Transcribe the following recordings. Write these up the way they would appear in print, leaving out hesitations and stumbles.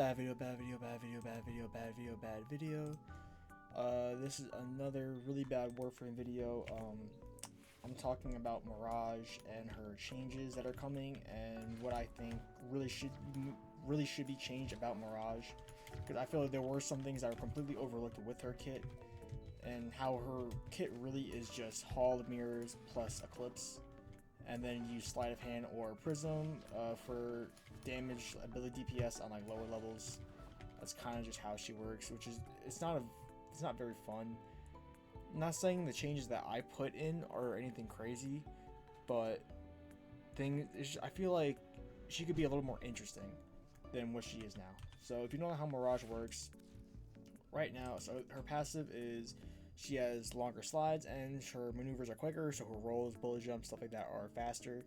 Bad video, bad video, bad video, bad video, bad video, bad video. This is another really bad Warframe video. I'm talking about Mirage and her changes that are coming, and what I think really should be changed about Mirage, because I feel like there were some things that were completely overlooked with her kit, and how her kit really is just Hall of Mirrors plus Eclipse, and then use Sleight of Hand or Prism for damage, ability, DPS on like lower levels. That's kind of just how she works, which is it's not very fun. I'm not saying the changes that I put in are anything crazy, but I feel like she could be a little more interesting than what she is now. So if you don't know how Mirage works right now, so her passive is she has longer slides and her maneuvers are quicker, so her rolls, bullet jumps, stuff like that are faster.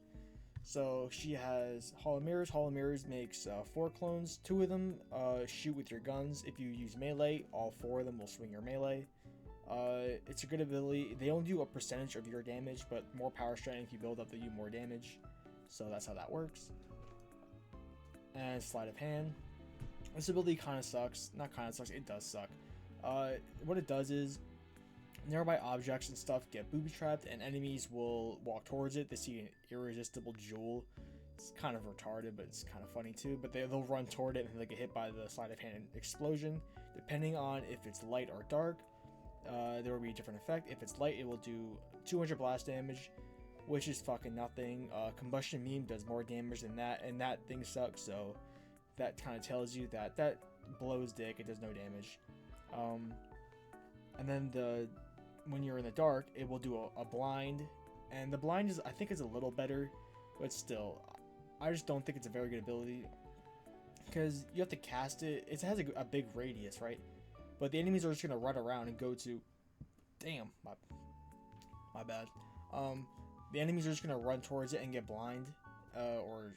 So she has Hall of Mirrors. Hall of Mirrors makes 4 clones. 2 of them shoot with your guns. If you use melee, all 4 of them will swing your melee. It's a good ability. They only do a percentage of your damage, but more power strength. If you build up, they do more damage. So that's how that works. And Sleight of Hand. This ability kind of sucks. Not kind of sucks. It does suck. What it does is nearby objects and stuff get booby trapped, and enemies will walk towards it. They see an irresistible jewel. It's kind of retarded, but it's kind of funny too. But they'll run toward it and they get hit by the Sleight of Hand explosion. Depending on if it's light or dark, there will be a different effect. If it's light, it will do 200 blast damage, which is fucking nothing. Combustion Meme does more damage than that, and that thing sucks. So that kind of tells you that blows dick. It does no damage. And then when you're in the dark, it will do a blind, and the blind I think is a little better, but still, I just don't think it's a very good ability, because you have to cast it. It has a big radius, right? But the enemies are just gonna run around and go to, damn, my bad. The enemies are just gonna run towards it and get blind, or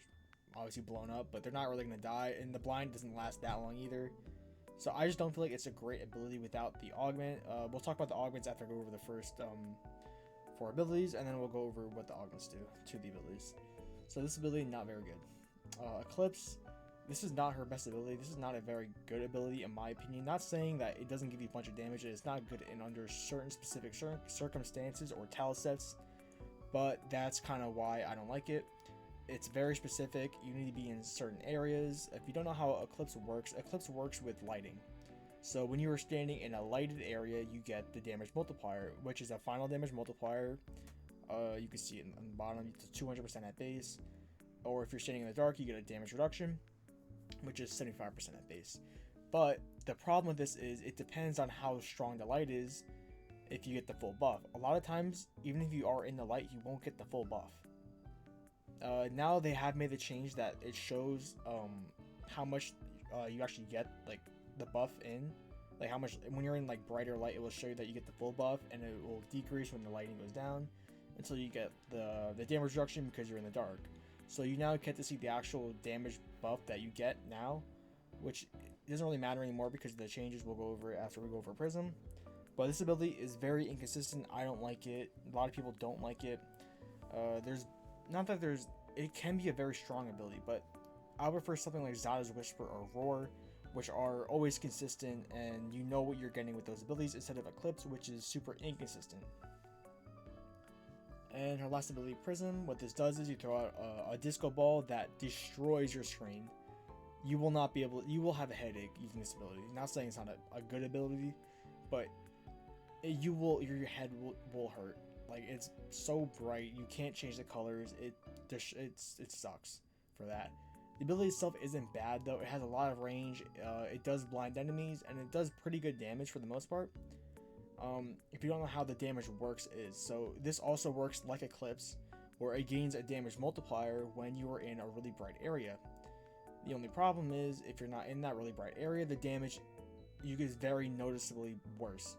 obviously blown up, but they're not really gonna die, and the blind doesn't last that long either. So I just don't feel like it's a great ability without the augment. We'll talk about the augments after I go over the first 4 abilities, and then we'll go over what the augments do to the abilities. So this ability, not very good. Eclipse, this is not her best ability. This is not a very good ability in my opinion. Not saying that it doesn't give you a bunch of damage. It's not good in under certain specific circumstances or tile sets, but that's kind of why I don't like it. It's very specific. You need to be in certain areas. If you don't know how Eclipse works with lighting. So when you are standing in a lighted area, you get the damage multiplier, which is a final damage multiplier. You can see it on the bottom. It's 200% at base. Or if you're standing in the dark, you get a damage reduction, which is 75% at base. But the problem with this is it depends on how strong the light is if you get the full buff. A lot of times, even if you are in the light, you won't get the full buff. Now they have made the change that it shows how much you actually get, like the buff in, like how much when you're in like brighter light, it will show you that you get the full buff, and it will decrease when the lighting goes down until you get the damage reduction because you're in the dark. So you now get to see the actual damage buff that you get now, which doesn't really matter anymore because of the changes we'll go over after we go over Prism. But this ability is very inconsistent. I don't like it. A lot of people don't like it. It can be a very strong ability, but I would prefer something like Zada's Whisper or Roar, which are always consistent and you know what you're getting with those abilities, instead of Eclipse, which is super inconsistent. And her last ability, Prism, what this does is you throw out a disco ball that destroys your screen. You will have a headache using this ability. Not saying it's not a good ability, but your head will hurt. Like, it's so bright, you can't change the colors. It sucks for that. The ability itself isn't bad though. It has a lot of range. It does blind enemies, and it does pretty good damage for the most part. If you don't know how the damage works so this also works like Eclipse, where it gains a damage multiplier when you are in a really bright area. The only problem is if you're not in that really bright area, the damage you get very noticeably worse.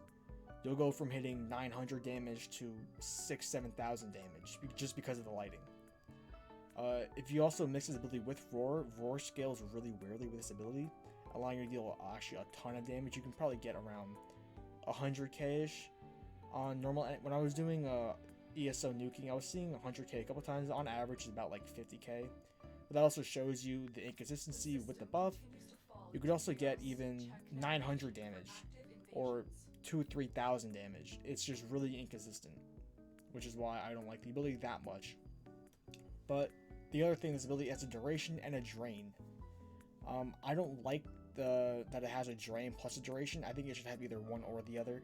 You'll go from hitting 900 damage to 6,000-7,000 damage just because of the lighting. If you also mix this ability with Roar scales really weirdly with this ability, allowing you to deal actually a ton of damage. You can probably get around 100k-ish on normal. When I was doing ESO nuking, I was seeing 100k a couple times. On average, it's about like 50k. But that also shows you the inconsistency with the buff. You could also get even 900 damage or 3,000 damage. It's just really inconsistent, which is why I don't like the ability that much. But the other thing, this ability has a duration and a drain. I don't like that it has a drain plus a duration. I think it should have either one or the other.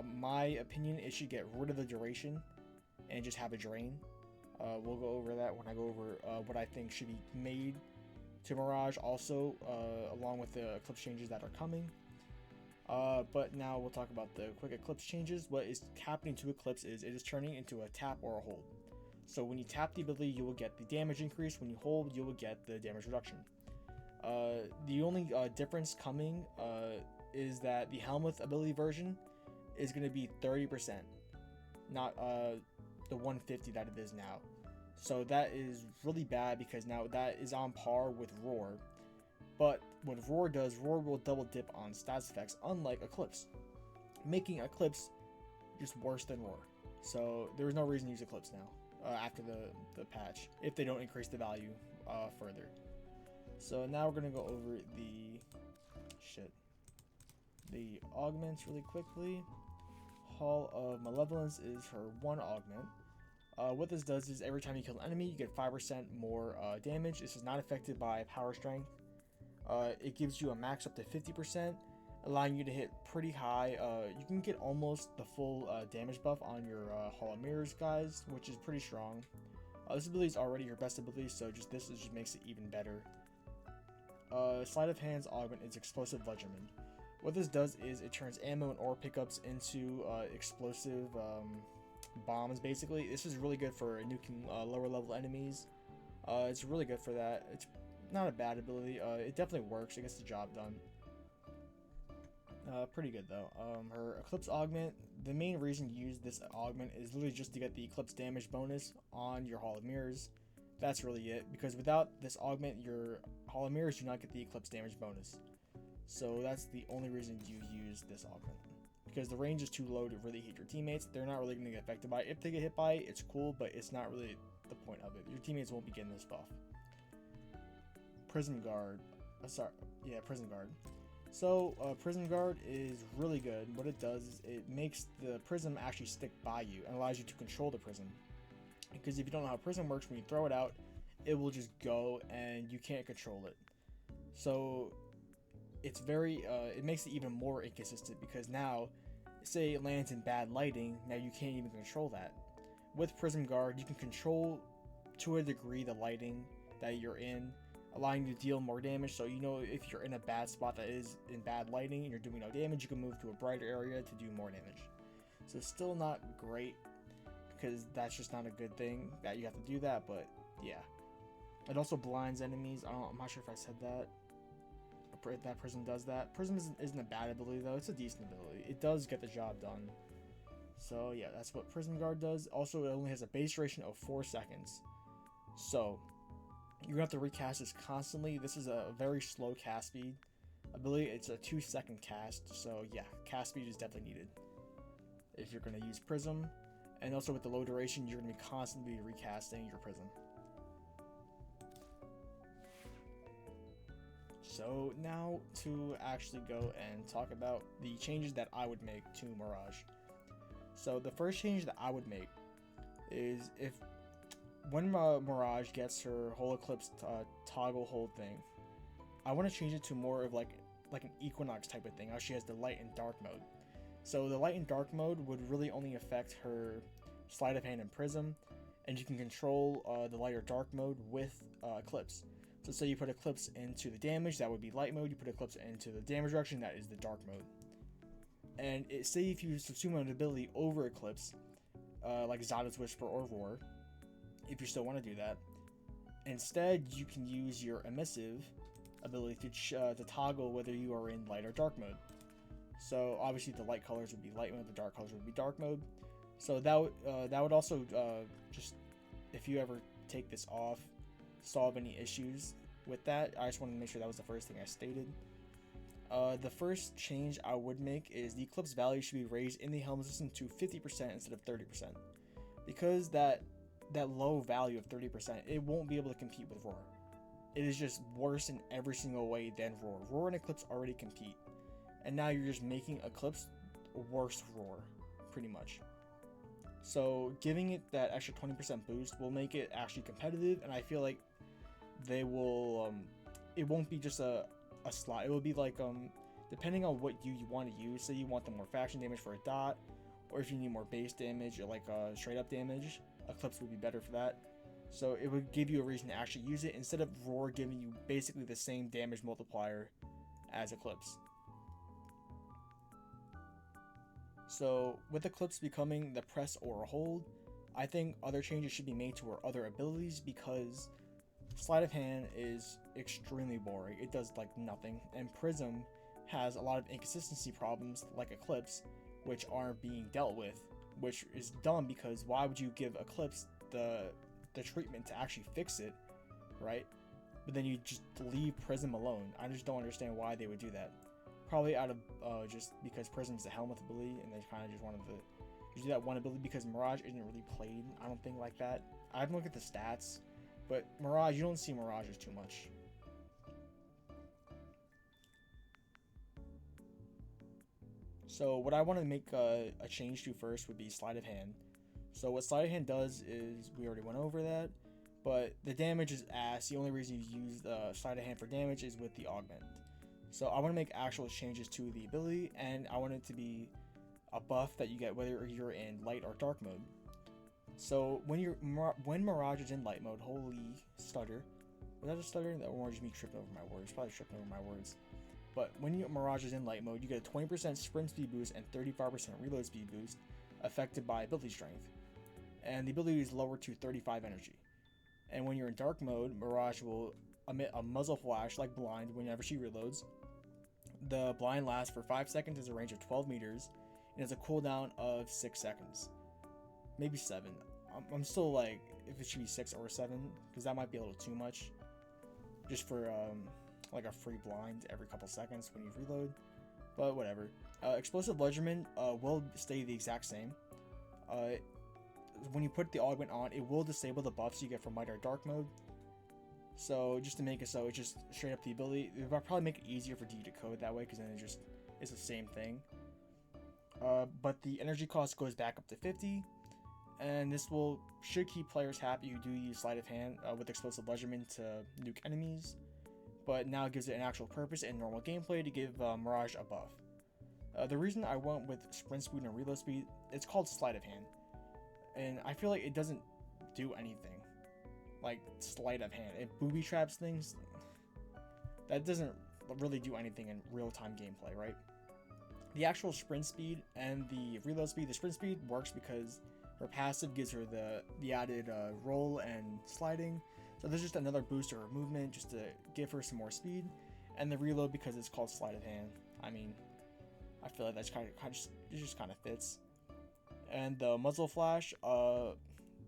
My opinion, it should get rid of the duration and just have a drain. We'll go over that when I go over what I think should be made to Mirage also, along with the Eclipse changes that are coming. But now we'll talk about the quick Eclipse changes. What is happening to Eclipse is it is turning into a tap or a hold. So when you tap the ability, you will get the damage increase. When you hold, you will get the damage reduction. The only difference coming is that the Helmuth ability version is going to be 30%, not the 150 that it is now. So that is really bad because now that is on par with Roar. But what Roar does, Roar will double dip on stats effects, unlike Eclipse, making Eclipse just worse than Roar. So there is no reason to use Eclipse now after the patch, if they don't increase the value further. So now we're going to go over the augments really quickly. Hall of Malevolence is her one augment. What this does is every time you kill an enemy, you get 5% more damage. This is not affected by power strength. It gives you a max up to 50%, allowing you to hit pretty high. You can get almost the full damage buff on your Hall of Mirrors, guys, which is pretty strong. This ability is already your best ability, so this just makes it even better. Sleight of Hand's augment is Explosive Ledgerman. What this does is it turns ammo and ore pickups into explosive bombs, basically. This is really good for nuking lower level enemies. It's really good for that. It's not a bad ability. It definitely works. It gets the job done. Pretty good though. Her Eclipse augment, the main reason you use this augment is literally just to get the Eclipse damage bonus on your Hall of Mirrors. That's really it, because without this augment, your Hall of Mirrors do not get the Eclipse damage bonus. So that's the only reason you use this augment, because the range is too low to really hit your teammates. They're not really going to get affected by it. If they get hit by it, it's cool, but it's not really the point of it. Your teammates won't be getting this buff. Prism Guard. Prism Guard. So, Prism Guard is really good. What it does is it makes the prism actually stick by you and allows you to control the prism. Because if you don't know how prism works, when you throw it out, it will just go and you can't control it. So it's it makes it even more inconsistent, because now, say it lands in bad lighting, now you can't even control that. With Prism Guard, you can control to a degree the lighting that you're in, allowing you to deal more damage. So you know, if you're in a bad spot that is in bad lighting and you're doing no damage, you can move to a brighter area to do more damage. So it's still not great, because that's just not a good thing that you have to do that, but yeah. It also blinds enemies. I'm not sure if I said that. That Prism does that. Prism isn't a bad ability though, it's a decent ability. It does get the job done. So yeah, that's what Prism Guard does. Also, it only has a base duration of 4 seconds. So you're gonna have to recast this constantly. This is a very slow cast speed ability. It's a 2-second cast, so yeah, cast speed is definitely needed if you're gonna use Prism. And also with the low duration, you're gonna be constantly recasting your Prism. So now to actually go and talk about the changes that I would make to Mirage. So the first change that I would make is when Mirage gets her whole Eclipse toggle hold thing, I want to change it to more of like an Equinox type of thing, how she has the light and dark mode. So the light and dark mode would really only affect her Sleight of Hand and Prism, and you can control the light or dark mode with Eclipse. So say you put Eclipse into the damage, that would be light mode. You put Eclipse into the damage reduction, that is the dark mode. And say if you subsume an ability over Eclipse, like Zada's Whisper or Roar, if you still want to do that, instead you can use your Emissive ability to toggle whether you are in light or dark mode. So obviously the light colors would be light mode, the dark colors would be dark mode. So that would also just, if you ever take this off, solve any issues with that. I just wanted to make sure that was the first thing I stated. The first change I would make is the Eclipse value should be raised in the Helm system to 50% instead of 30%. Because that low value of 30%, it won't be able to compete with Roar. it is just worse in every single way than Roar. Roar and Eclipse already compete, and now you're just making Eclipse worse Roar, pretty much. So giving it that extra 20% boost will make it actually competitive, and I feel like they will, it won't be just a slot. It will be like, depending on what you want to use. Say you want the more faction damage for a dot, or if you need more base damage or like straight up damage, Eclipse would be better for that. So it would give you a reason to actually use it instead of Roar giving you basically the same damage multiplier as Eclipse. So with Eclipse becoming the press or hold, I think other changes should be made to her other abilities, because Sleight of Hand is extremely boring. It does like nothing, and Prism has a lot of inconsistency problems like Eclipse, which aren't being dealt with, which is dumb, because why would you give Eclipse the treatment to actually fix it, right? But then you just leave Prism alone. I just don't understand why they would do that. Probably out of just because Prism is a Helmet ability, and they kind of just wanted to do that one ability, because Mirage isn't really played, I don't think, like that. I haven't looked at the stats, but Mirage, you don't see Mirages too much. So what I want to make a change to first would be Sleight of Hand. So what Sleight of Hand does is, we already went over that, but the damage is ass. The only reason you use Sleight of Hand for damage is with the augment. So I want to make actual changes to the ability, and I want it to be a buff that you get whether you're in light or dark mode. So when Mirage is in light mode, holy stutter. Was that a stutter? That or just me tripping over my words? Probably tripping over my words. But when Mirage is in light mode, you get a 20% sprint speed boost and 35% reload speed boost affected by ability strength. And the ability is lowered to 35 energy. And when you're in dark mode, Mirage will emit a muzzle flash like blind whenever she reloads. The blind lasts for 5 seconds, has a range of 12 meters, and has a cooldown of 6 seconds. Maybe 7. I'm still like, if it should be 6 or 7, because that might be a little too much. Just for like a free blind every couple seconds when you reload. But whatever. Explosive Ledgerman will stay the exact same. When you put the augment on, it will disable the buffs you get from light or dark mode. So just to make it so it's just straight up the ability, it will probably make it easier for D to code that way, because then it just is the same thing. But the energy cost goes back up to 50, and this should keep players happy who do use Sleight of Hand with Explosive Ledgerman to nuke enemies, but now it gives it an actual purpose in normal gameplay to give Mirage a buff. The reason I went with sprint speed and reload speed, it's called Sleight of Hand, and I feel like it doesn't do anything. Like Sleight of Hand, it booby traps things. That doesn't really do anything in real-time gameplay, right? The actual sprint speed and the reload speed, the sprint speed works because her passive gives her the added roll and sliding. So there's just another boost to her movement just to give her some more speed. And the reload because it's called Sleight of Hand. I mean, I feel like that's it just kind of fits. And the muzzle flash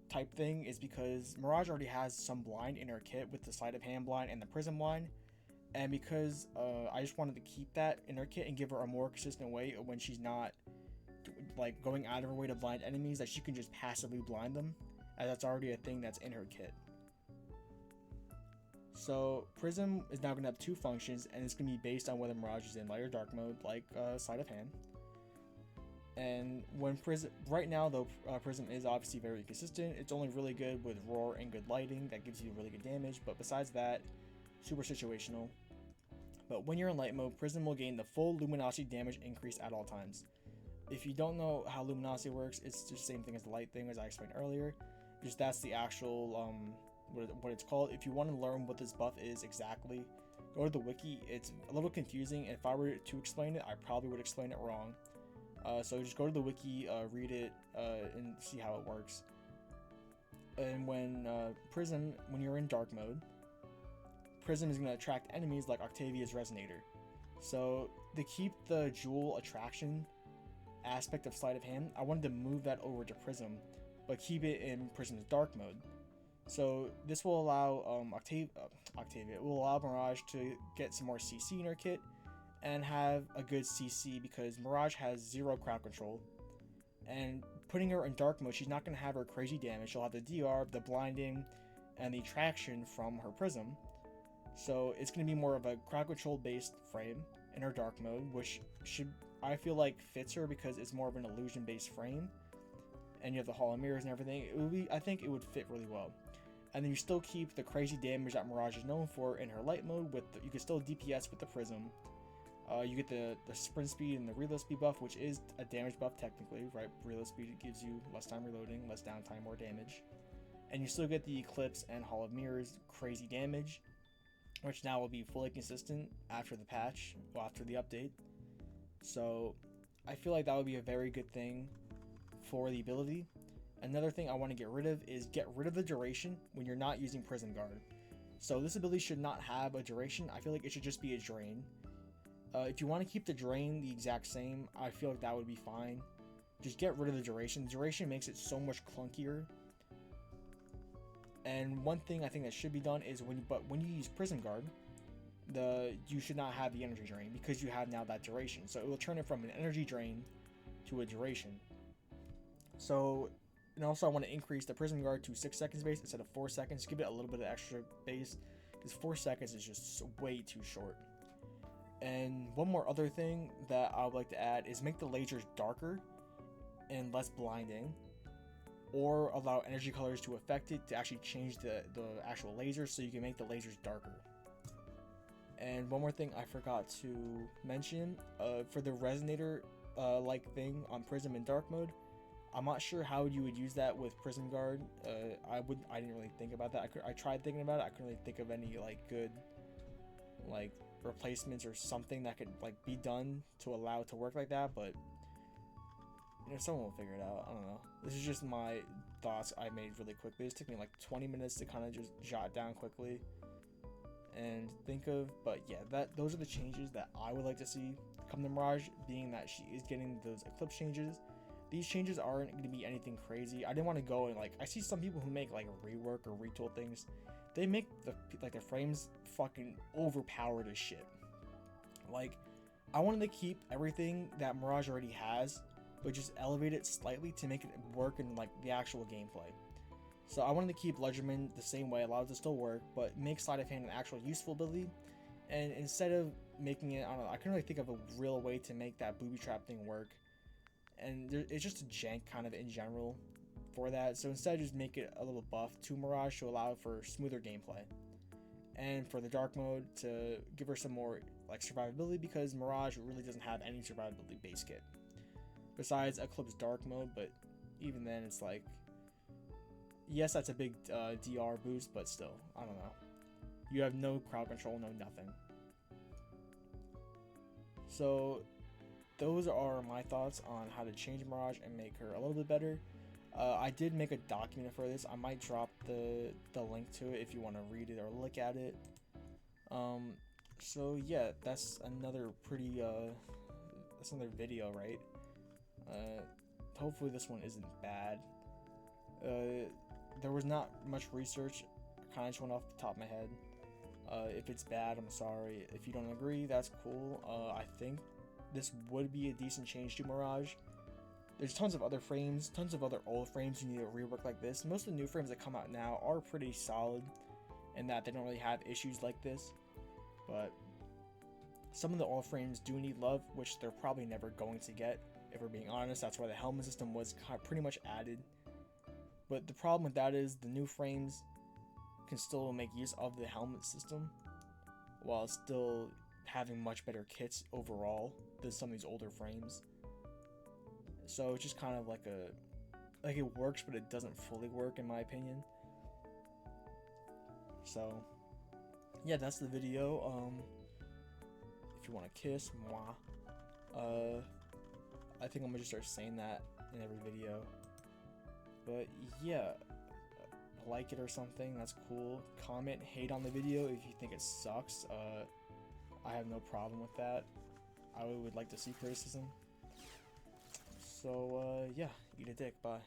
type thing is because Mirage already has some blind in her kit with the Sleight of Hand blind and the Prism blind. And because I just wanted to keep that in her kit and give her a more consistent way when she's not like going out of her way to blind enemies, that she can just passively blind them, as that's already a thing that's in her kit. So Prism is now going to have 2 functions, and it's going to be based on whether Mirage is in light or dark mode, like Sleight of Hand. And when Prism, right now though, Prism is obviously very consistent. It's only really good with Roar and good lighting that gives you really good damage, but besides that, super situational. But when you're in light mode, Prism will gain the full luminosity damage increase at all times. If you don't know how luminosity works, it's just the same thing as the light thing, as I explained earlier. Just that's the actual what it's called. If you want to learn what this buff is exactly, go to the wiki. It's a little confusing, and if I were to explain it, I probably would explain it wrong. So just go to the wiki, read it, and see how it works. And when Prism, when you're in dark mode, Prism is going to attract enemies like Octavia's Resonator. So to keep the jewel attraction aspect of Sleight of Hand, I wanted to move that over to Prism, but keep it in Prism's dark mode. So this will allow Octavia, it will allow Mirage to get some more CC in her kit and have a good CC, because Mirage has 0 crowd control. And putting her in dark mode, she's not going to have her crazy damage. She'll have the DR, the blinding, and the traction from her Prism. So it's going to be more of a crowd control based frame in her dark mode, which should, I feel like, fits her because it's more of an illusion based frame, and you have the hollow mirrors and everything. It would be, I think it would fit really well. And then you still keep the crazy damage that Mirage is known for in her light mode. With you can still DPS with the prism. You get the sprint speed and the reload speed buff, which is a damage buff technically, right? Reload speed gives you less time reloading, less downtime, more damage. And you still get the eclipse and hollow mirrors crazy damage, which now will be fully consistent after the patch, well, after the update. So I feel like that would be a very good thing for the ability. Another thing I want to get rid of is get rid of the duration when you're not using Prison Guard. So this ability should not have a duration. I feel like it should just be a drain. If you want to keep the drain the exact same, I feel like that would be fine. Just get rid of the duration. The duration makes it so much clunkier. And one thing I think that should be done is when you use Prison Guard, you should not have the energy drain because you have now that duration. So it will turn it from an energy drain to a duration. So, and also I want to increase the Prison Guard to 6 seconds base instead of 4 seconds. Give it a little bit of extra base because 4 seconds is just way too short. And one more other thing that I would like to add is make the lasers darker and less blinding, or allow energy colors to affect it to actually change the actual lasers so you can make the lasers darker. And one more thing I forgot to mention, for the resonator like thing on Prism in dark mode, I'm not sure how you would use that with Prism Guard. I didn't really think about that. I tried thinking about it. I couldn't really think of any like good like replacements or something that could like be done to allow it to work like that, but you know, someone will figure it out. I don't know. This is just my thoughts I made really quickly. It took me like 20 minutes to kind of just jot down quickly and think of, but yeah, those are the changes that I would like to see come to Mirage, being that she is getting those eclipse changes. These changes aren't going to be anything crazy. I didn't want to go and like, I see some people who make like rework or retool things. They make the frames fucking overpowered as shit. Like, I wanted to keep everything that Mirage already has, but just elevate it slightly to make it work in like the actual gameplay. So I wanted to keep Ledgerman the same way, allow it to still work, but make Sleight of Hand an actual useful ability. And instead of making it, I don't know, I couldn't really think of a real way to make that booby trap thing work. And it's just a jank kind of in general for that. So instead, just make it a little buff to Mirage to allow for smoother gameplay. And for the dark mode, to give her some more like survivability, because Mirage really doesn't have any survivability base kit besides Eclipse dark mode. But even then, it's like, yes, that's a big DR boost, but still, I don't know. You have no crowd control, no nothing. So those are my thoughts on how to change Mirage and make her a little bit better. I did make a document for this. I might drop the link to it if you want to read it or look at it. So yeah, that's another that's another video, right? Hopefully this one isn't bad. There was not much research. I kind of just went off the top of my head. If it's bad, I'm sorry. If you don't agree, that's cool. I think this would be a decent change to Mirage. There's tons of other frames, tons of other old frames you need to rework like this. Most of the new frames that come out now are pretty solid in that they don't really have issues like this. But some of the old frames do need love, which they're probably never going to get, if we're being honest. That's why the helmet system was pretty much added. But the problem with that is the new frames can still make use of the helmet system while still having much better kits overall than some of these older frames. So it's just kind of like it works, but it doesn't fully work in my opinion. So yeah, that's the video. If you want to kiss, mwah. I think I'm gonna just start saying that in every video. But yeah, like it or something, that's cool. Comment, hate on the video if you think it sucks. I have no problem with that. I would like to see criticism. So yeah, eat a dick, bye.